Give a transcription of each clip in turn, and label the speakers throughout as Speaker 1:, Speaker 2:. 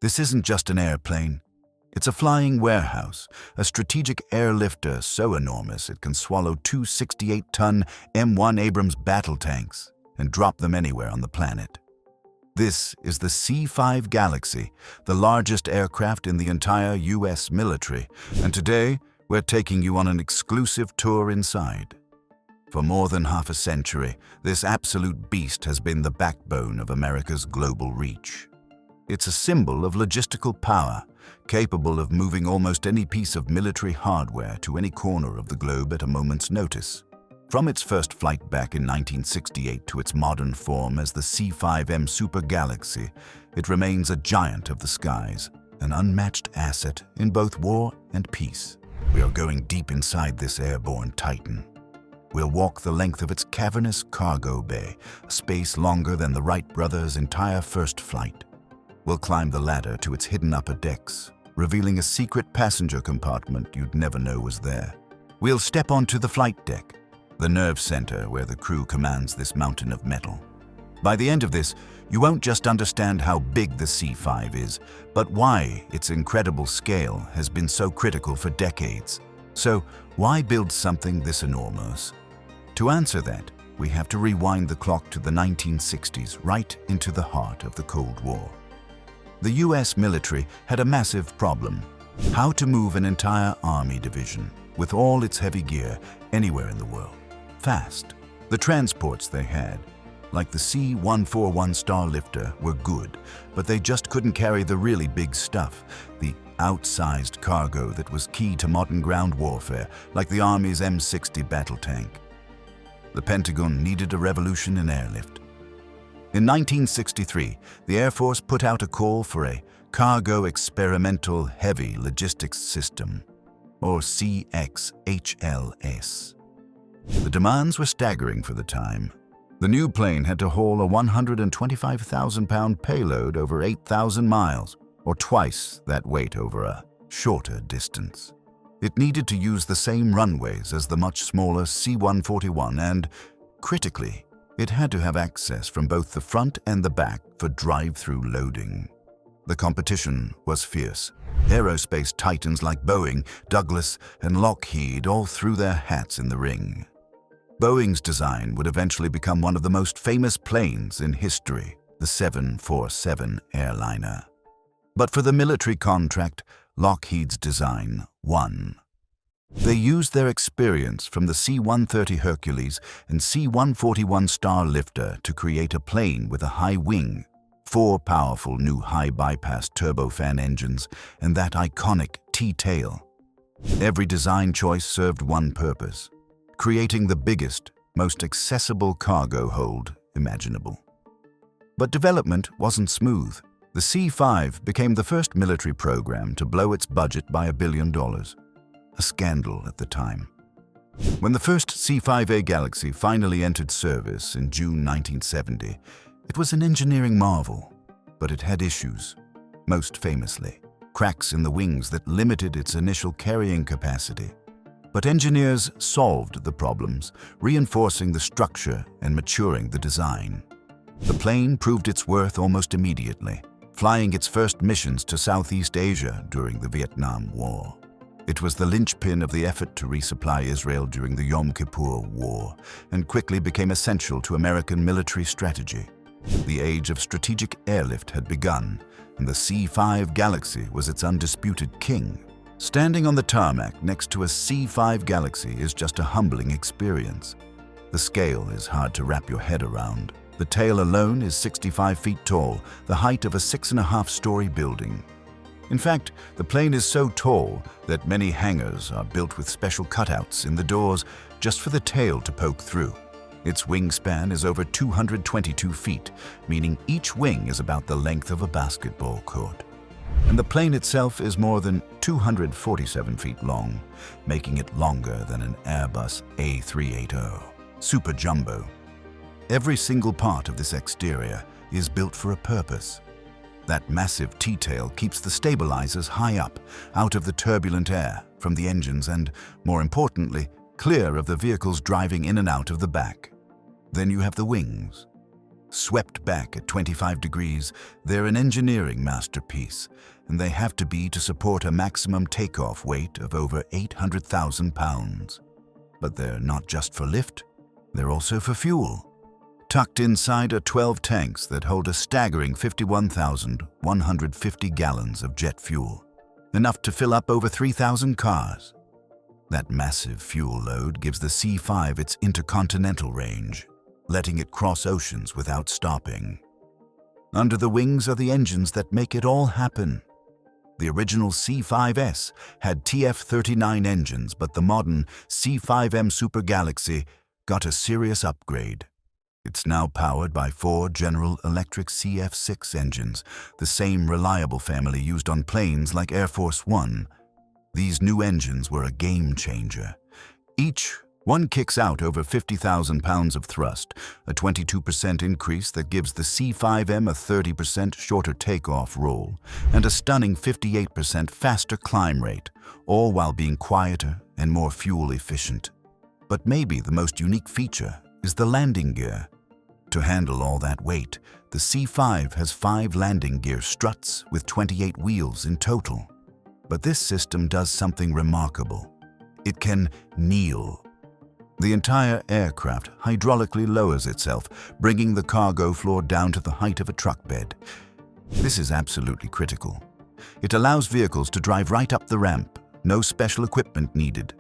Speaker 1: This isn't just an airplane. It's a flying warehouse, a strategic airlifter so enormous it can swallow two 68-ton M1 Abrams battle tanks and drop them anywhere on the planet. This is the C-5 Galaxy, the largest aircraft in the entire US military, and today we're taking you on an exclusive tour inside. For more than half a century, this absolute beast has been the backbone of America's global reach. It's a symbol of logistical power, capable of moving almost any piece of military hardware to any corner of the globe at a moment's notice. From its first flight back in 1968 to its modern form as the C-5M Super Galaxy, it remains a giant of the skies, an unmatched asset in both war and peace. We are going deep inside this airborne titan. We'll walk the length of its cavernous cargo bay, a space longer than the Wright brothers' entire first flight. We'll climb the ladder to its hidden upper decks, revealing a secret passenger compartment you'd never know was there. We'll step onto the flight deck, the nerve center where the crew commands this mountain of metal. By the end of this, you won't just understand how big the C-5 is, but why its incredible scale has been so critical for decades. So, why build something this enormous? To answer that, we have to rewind the clock to the 1960s, right into the heart of the Cold War. The US military had a massive problem: how to move an entire army division, with all its heavy gear, anywhere in the world, fast. The transports they had, like the C-141 Starlifter, were good, but they just couldn't carry the really big stuff, the outsized cargo that was key to modern ground warfare, like the Army's M60 battle tank. The Pentagon needed a revolution in airlift. In 1963, the Air Force put out a call for a Cargo Experimental Heavy Logistics System, or CXHLS. The demands were staggering for the time. The new plane had to haul a 125,000-pound payload over 8,000 miles, or twice that weight over a shorter distance. It needed to use the same runways as the much smaller C-141 and, critically, it had to have access from both the front and the back for drive-through loading. The competition was fierce. Aerospace titans like Boeing, Douglas, and Lockheed all threw their hats in the ring. Boeing's design would eventually become one of the most famous planes in history, the 747 airliner. But for the military contract, Lockheed's design won. They used their experience from the C-130 Hercules and C-141 Starlifter to create a plane with a high wing, 4 powerful new high-bypass turbofan engines, and that iconic T-tail. Every design choice served one purpose: creating the biggest, most accessible cargo hold imaginable. But development wasn't smooth. The C-5 became the first military program to blow its budget by $1 billion. A scandal at the time. When the first C-5A Galaxy finally entered service in June 1970, it was an engineering marvel, but it had issues. Most famously, cracks in the wings that limited its initial carrying capacity. But engineers solved the problems, reinforcing the structure and maturing the design. The plane proved its worth almost immediately, flying its first missions to Southeast Asia during the Vietnam War. It was the linchpin of the effort to resupply Israel during the Yom Kippur War, and quickly became essential to American military strategy. The age of strategic airlift had begun, and the C-5 Galaxy was its undisputed king. Standing on the tarmac next to a C-5 Galaxy is just a humbling experience. The scale is hard to wrap your head around. The tail alone is 65 feet tall, the height of a 6.5-story building. In fact, the plane is so tall that many hangars are built with special cutouts in the doors just for the tail to poke through. Its wingspan is over 222 feet, meaning each wing is about the length of a basketball court. And the plane itself is more than 247 feet long, making it longer than an Airbus A380, super jumbo. Every single part of this exterior is built for a purpose. That massive T-tail keeps the stabilizers high up, out of the turbulent air from the engines and, more importantly, clear of the vehicles driving in and out of the back. Then you have the wings. Swept back at 25 degrees, they're an engineering masterpiece, and they have to be to support a maximum takeoff weight of over 800,000 pounds. But they're not just for lift, they're also for fuel. Tucked inside are 12 tanks that hold a staggering 51,150 gallons of jet fuel, enough to fill up over 3,000 cars. That massive fuel load gives the C-5 its intercontinental range, letting it cross oceans without stopping. Under the wings are the engines that make it all happen. The original C-5S had TF-39 engines, but the modern C-5M Super Galaxy got a serious upgrade. It's now powered by 4 General Electric CF6 engines, the same reliable family used on planes like Airforce One. These new engines were a game changer. Each one kicks out over 50,000 pounds of thrust, a 22% increase that gives the C-5M a 30% shorter takeoff roll, and a stunning 58% faster climb rate, all while being quieter and more fuel efficient. But maybe the most unique feature is the landing gear. To handle all that weight, the C-5 has 5 landing gear struts with 28 wheels in total. But this system does something remarkable. It can kneel. The entire aircraft hydraulically lowers itself, bringing the cargo floor down to the height of a truck bed. This is absolutely critical. It allows vehicles to drive right up the ramp, no special equipment needed.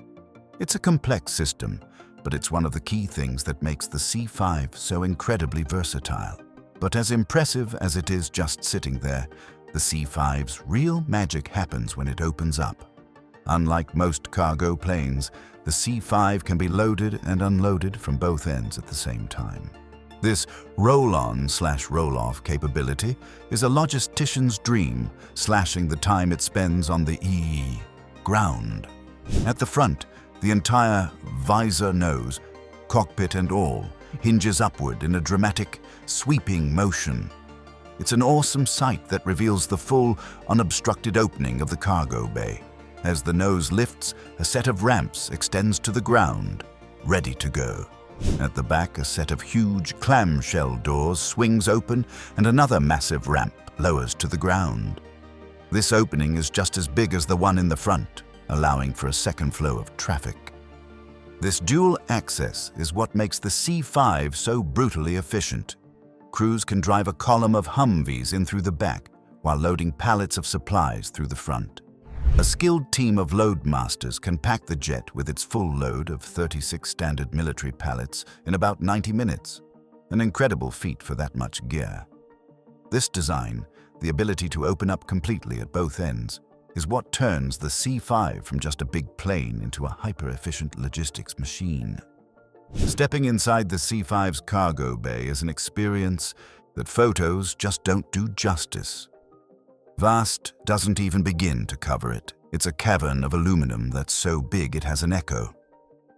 Speaker 1: It's a complex system, but it's one of the key things that makes the C-5 so incredibly versatile. But as impressive as it is just sitting there, the C-5's real magic happens when it opens up. Unlike most cargo planes, the C-5 can be loaded and unloaded from both ends at the same time. This roll-on/roll-off capability is a logistician's dream, slashing the time it spends on the ground. At the front, the entire visor nose, cockpit and all, hinges upward in a dramatic, sweeping motion. It's an awesome sight that reveals the full, unobstructed opening of the cargo bay. As the nose lifts, a set of ramps extends to the ground, ready to go. At the back, a set of huge clamshell doors swings open and another massive ramp lowers to the ground. This opening is just as big as the one in the front, allowing for a second flow of traffic. This dual access is what makes the C-5 so brutally efficient. Crews can drive a column of Humvees in through the back while loading pallets of supplies through the front. A skilled team of loadmasters can pack the jet with its full load of 36 standard military pallets in about 90 minutes, an incredible feat for that much gear. This design, the ability to open up completely at both ends, is what turns the C-5 from just a big plane into a hyper-efficient logistics machine. Stepping inside the C-5's cargo bay is an experience that photos just don't do justice. Vast doesn't even begin to cover it. It's a cavern of aluminum that's so big it has an echo.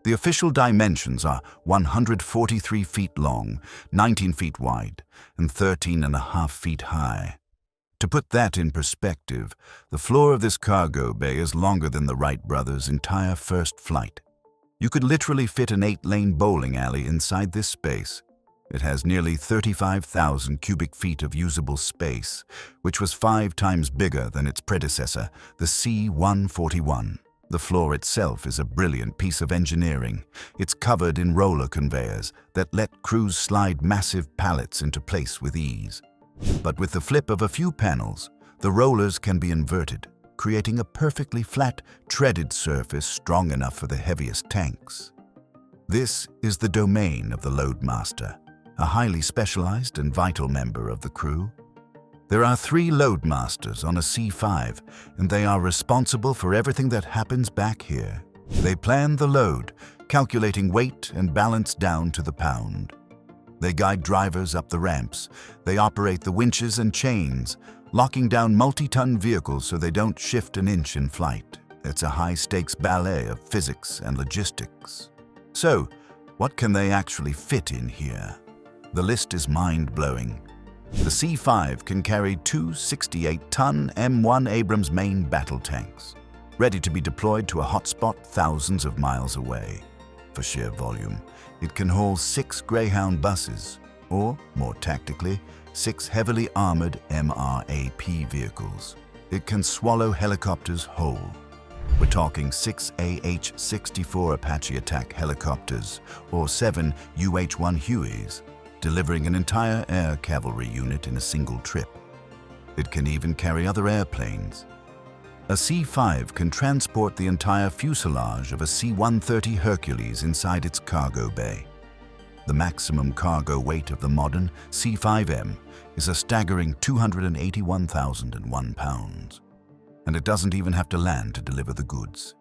Speaker 1: The official dimensions are 143 feet long, 19 feet wide, and 13.5 feet high. To put that in perspective, the floor of this cargo bay is longer than the Wright brothers' entire first flight. You could literally fit an 8-lane bowling alley inside this space. It has nearly 35,000 cubic feet of usable space, which was 5 times bigger than its predecessor, the C-141. The floor itself is a brilliant piece of engineering. It's covered in roller conveyors that let crews slide massive pallets into place with ease. But with the flip of a few panels, the rollers can be inverted, creating a perfectly flat, treaded surface strong enough for the heaviest tanks. This is the domain of the loadmaster, a highly specialized and vital member of the crew. There are 3 loadmasters on a C-5, and they are responsible for everything that happens back here. They plan the load, calculating weight and balance down to the pound. They guide drivers up the ramps. They operate the winches and chains, locking down multi-ton vehicles so they don't shift an inch in flight. It's a high-stakes ballet of physics and logistics. So, what can they actually fit in here? The list is mind-blowing. The C-5 can carry 2 68-ton M1 Abrams main battle tanks, ready to be deployed to a hotspot thousands of miles away. For sheer volume, it can haul 6 Greyhound buses, or, more tactically, 6 heavily armored MRAP vehicles. It can swallow helicopters whole. We're talking 6 AH-64 Apache attack helicopters or 7 UH-1 Hueys, delivering an entire air cavalry unit in a single trip. It can even carry other airplanes. A C-5 can transport the entire fuselage of a C-130 Hercules inside its cargo bay. The maximum cargo weight of the modern C-5M is a staggering 281,001 pounds. And it doesn't even have to land to deliver the goods.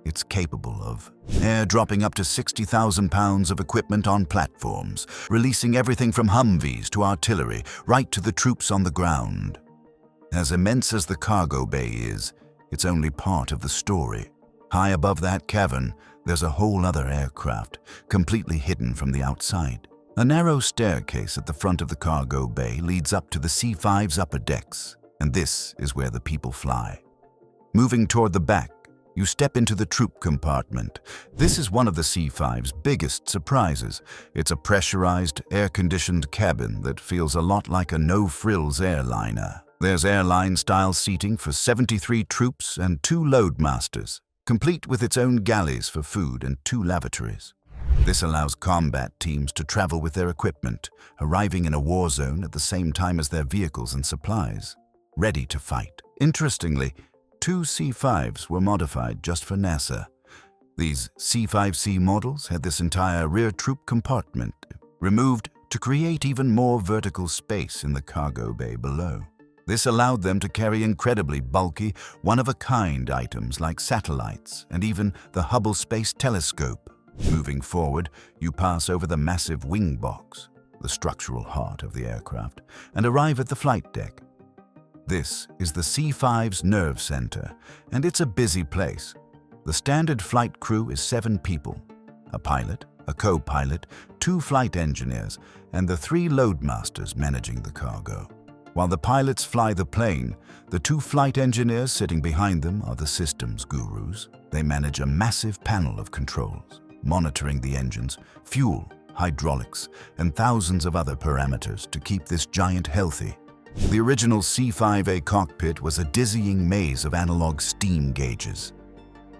Speaker 1: It's capable of airdropping up to 60,000 pounds of equipment on platforms, releasing everything from Humvees to artillery right to the troops on the ground. As immense as the cargo bay is, it's only part of the story. High above that cavern, there's a whole other aircraft, completely hidden from the outside. A narrow staircase at the front of the cargo bay leads up to the C-5's upper decks, and this is where the people fly. Moving toward the back, you step into the troop compartment. This is one of the C-5's biggest surprises. It's a pressurized, air-conditioned cabin that feels a lot like a no-frills airliner. There's airline-style seating for 73 troops and 2 loadmasters, complete with its own galleys for food and 2 lavatories. This allows combat teams to travel with their equipment, arriving in a war zone at the same time as their vehicles and supplies, ready to fight. Interestingly, 2 C-5s were modified just for NASA. These C-5C models had this entire rear troop compartment removed to create even more vertical space in the cargo bay below. This allowed them to carry incredibly bulky, one-of-a-kind items like satellites and even the Hubble Space Telescope. Moving forward, you pass over the massive wing box, the structural heart of the aircraft, and arrive at the flight deck. This is the C-5's nerve center, and it's a busy place. The standard flight crew is 7 people: a pilot, a co-pilot, 2 flight engineers, and the 3 loadmasters managing the cargo. While the pilots fly the plane, the 2 flight engineers sitting behind them are the systems gurus. They manage a massive panel of controls, monitoring the engines, fuel, hydraulics, and thousands of other parameters to keep this giant healthy. The original C-5A cockpit was a dizzying maze of analog steam gauges.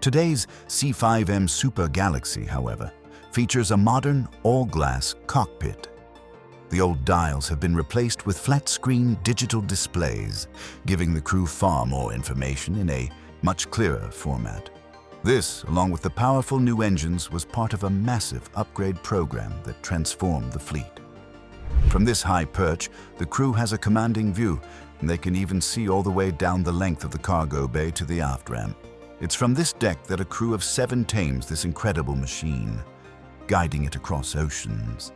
Speaker 1: Today's C-5M Super Galaxy, however, features a modern, all-glass cockpit. The old dials have been replaced with flat-screen digital displays, giving the crew far more information in a much clearer format. This, along with the powerful new engines, was part of a massive upgrade program that transformed the fleet. From this high perch, the crew has a commanding view, and they can even see all the way down the length of the cargo bay to the aft ramp. It's from this deck that a crew of 7 tames this incredible machine, guiding it across oceans.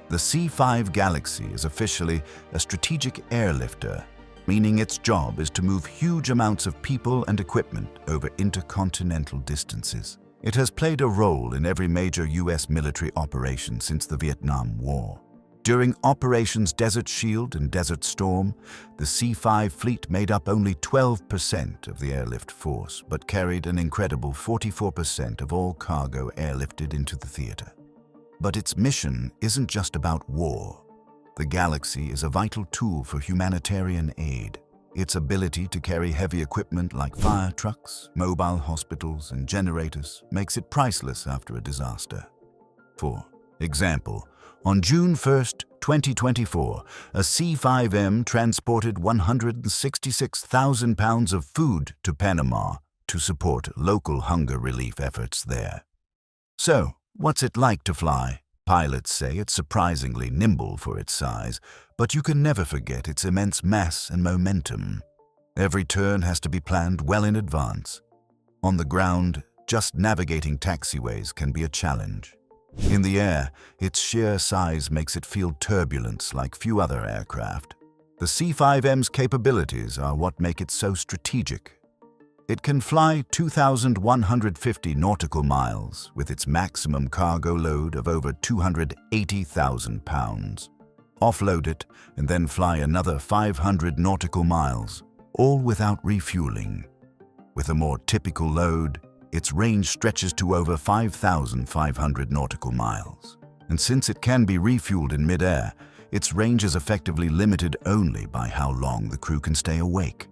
Speaker 1: The C-5 Galaxy is officially a strategic airlifter, meaning its job is to move huge amounts of people and equipment over intercontinental distances. It has played a role in every major U.S. military operation since the Vietnam War. During Operations Desert Shield and Desert Storm, the C-5 fleet made up only 12% of the airlift force, but carried an incredible 44% of all cargo airlifted into the theater. But its mission isn't just about war. The Galaxy is a vital tool for humanitarian aid. Its ability to carry heavy equipment like fire trucks, mobile hospitals, and generators makes it priceless after a disaster. For example, on June 1, 2024, a C-5M transported 166,000 pounds of food to Panama to support local hunger relief efforts there. So, what's it like to fly? Pilots say it's surprisingly nimble for its size, but you can never forget its immense mass and momentum. Every turn has to be planned well in advance. On the ground, just navigating taxiways can be a challenge. In the air, its sheer size makes it feel turbulence like few other aircraft. The C-5M's capabilities are what make it so strategic. It can fly 2,150 nautical miles with its maximum cargo load of over 280,000 pounds. Offload it and then fly another 500 nautical miles, all without refueling. With a more typical load, its range stretches to over 5,500 nautical miles. And since it can be refueled in mid-air, its range is effectively limited only by how long the crew can stay awake.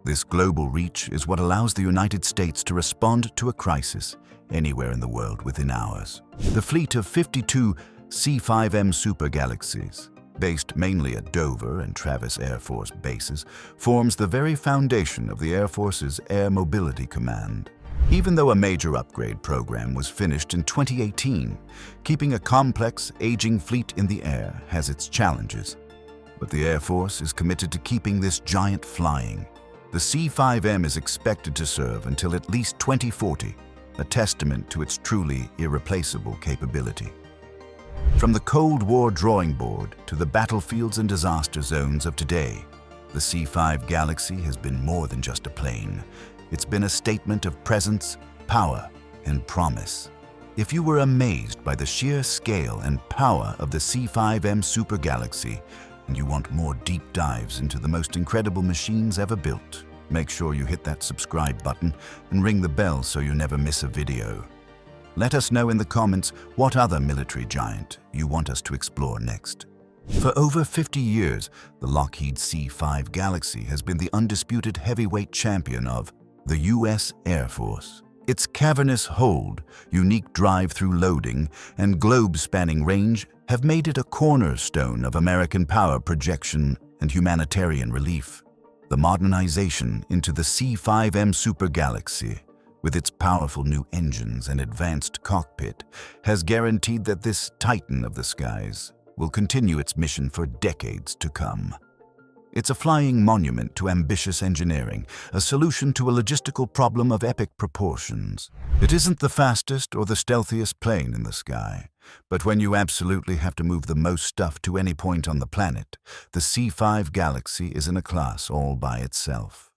Speaker 1: This global reach is what allows the United States to respond to a crisis anywhere in the world within hours. The fleet of 52 C-5M Super Galaxies, based mainly at Dover and Travis Air Force bases, forms the very foundation of the Air Force's Air Mobility Command. Even though a major upgrade program was finished in 2018, keeping a complex, aging fleet in the air has its challenges. But the Air Force is committed to keeping this giant flying. The C-5M is expected to serve until at least 2040, a testament to its truly irreplaceable capability. From the Cold War drawing board to the battlefields and disaster zones of today, the C-5 Galaxy has been more than just a plane. It's been a statement of presence, power, and promise. If you were amazed by the sheer scale and power of the C-5M Super Galaxy, and you want more deep dives into the most incredible machines ever built, make sure you hit that subscribe button and ring the bell so you never miss a video. Let us know in the comments what other military giant you want us to explore next. For over 50 years, the Lockheed C-5 Galaxy has been the undisputed heavyweight champion of the U.S. Air Force. Its cavernous hold, unique drive-through loading, and globe-spanning range have made it a cornerstone of American power projection and humanitarian relief. The modernization into the C-5M Super Galaxy, with its powerful new engines and advanced cockpit, has guaranteed that this titan of the skies will continue its mission for decades to come. It's a flying monument to ambitious engineering, a solution to a logistical problem of epic proportions. It isn't the fastest or the stealthiest plane in the sky, but when you absolutely have to move the most stuff to any point on the planet, the C-5 Galaxy is in a class all by itself.